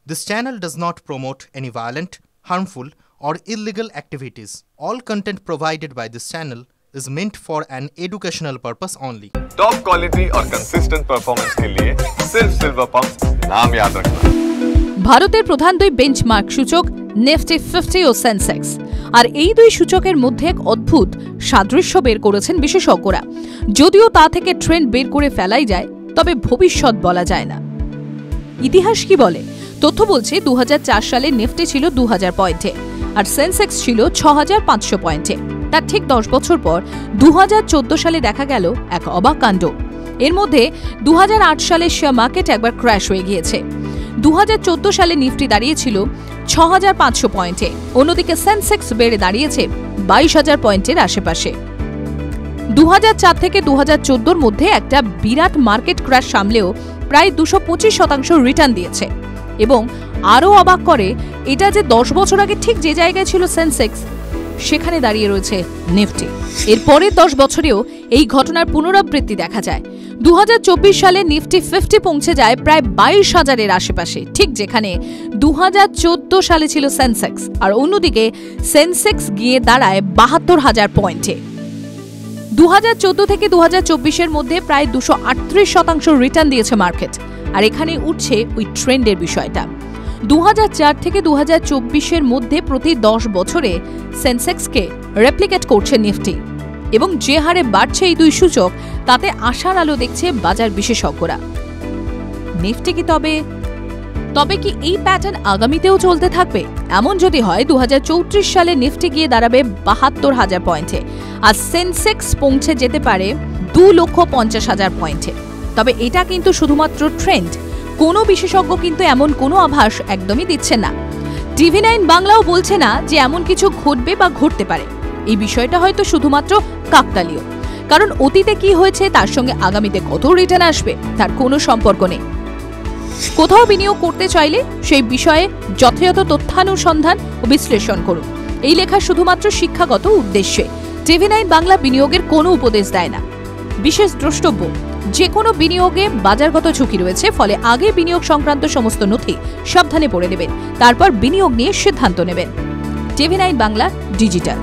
This channel does not promote any violent, harmful, or illegal activities. All content provided by this channel is meant for an educational purpose only. Top quality और consistent performance के लिए सिर्फ silver pump नाम याद रखना। ভারতের প্রধান দুই বেঞ্চমার্ক সূচক নিফটি 50 ও সেন্সেক্স, আর এই দুই সূচকের মধ্যে এক অদ্ভুত সাদৃশ্য বের করেছেন বিশেষজ্ঞরা। যদিও তা থেকে ট্রেন্ড বের করে ফেলাই যায়, তবে ভবিষ্যৎ বলা যায় না। ইতিহাস কি বলে? তথ্য বলছে 2004 সালে নিফটি ছিল 2000 পয়েন্টে আর সেন্সেক্স ছিল 6500 পয়েন্টে। তার ঠিক 10 বছর পর 2014 সালে দেখা গেল এক অবাক কাণ্ড। এর মধ্যে 2008 সালে শেয়ার মার্কেট একবার ক্র্যাশ হয়ে গিয়েছে। 2014 সালে নিফটি দাঁড়িয়েছিল 6500 পয়েন্টে, অন্যদিকে সেন্সেক্স বেড়ে দাঁড়িয়েছে 22000 পয়েন্টের আশেপাশে। 2004 থেকে 2014 মধ্যে একটা বিরাট মার্কেট ক্র্যাশ সামলেও প্রায় 225% রিটার্ন দিয়েছে। এবং আরও অবাক করে এটা যে 10 বছর আগে ঠিক যে জায়গায় ছিল সেন্সেক্স, সেখানে দাঁড়িয়ে রয়েছে নিফটি। এর পরের 10 বছরেও এই ঘটনার পুনরাবৃত্তি দেখা যায়। 2024 সালে নিফটি 50 পৌঁছে যায় প্রায় 22,000-এর আশেপাশে, ঠিক যেখানে 2014 সালে ছিল সেন্সেক্স, আর অন্যদিকে সেন্সেক্স গিয়ে দাঁড়ায় 72,000 পয়েন্টে। 2014 থেকে 2024-এর মধ্যে প্রায় 238% রিটার্ন দিয়েছে মার্কেট, আর এখানে উঠছে ওই ট্রেন্ডের বিষয়টা। 2004 থেকে 2024-এর মধ্যে প্রতি 10 বছরে সেন্সেক্সকে রেপ্লিকেট করছে নিফটি, এবং যে হারে বাড়ছে এই দুই সূচক, তাতে আশার আলো দেখছে বাজার বিশেষজ্ঞরা। নিফটি কি তবে কি এই প্যাটার্ন আগামীতেও চলতে থাকবে? এমন যদি হয়, 2034 সালে নিফটি গিয়ে দাঁড়াবে 72,000 পয়েন্টে আর সেন্সেক্স পৌঁছে যেতে পারে 2,50,000 পয়েন্টে। তবে এটা কিন্তু শুধুমাত্র ট্রেন্ড। কোনো বিশেষজ্ঞ কিন্তু এমন কোনো আভাস একদমই দিচ্ছেন না। TV9 বাংলাও বলছে না যে এমন কিছু ঘটবে বা ঘটতে পারে। এই বিষয়টা হয়তো শুধুমাত্র কাকতালীয়, কারণ অতীতে কি হয়েছে তার সঙ্গে আগামীতে কত রিটার্ন আসবে তার কোনো সম্পর্ক নেই। কোথাও বিনিয়োগ করতে চাইলে সেই বিষয়ে যথাযথ তথ্যানুসন্ধান ও বিশ্লেষণ করুন। এই লেখা শুধুমাত্র শিক্ষাগত উদ্দেশ্যে। TV9 বাংলা বিনিয়োগের কোনো উপদেশ দেয় না। বিশেষ দ্রষ্টব্য, যে কোনো বিনিয়োগে বাজারগত ঝুঁকি রয়েছে, ফলে আগে বিনিয়োগ সংক্রান্ত সমস্ত নথি সাবধানে পড়ে নেবেন, তারপর বিনিয়োগ নিয়ে সিদ্ধান্ত নেবেন। TV9 Bangla digital.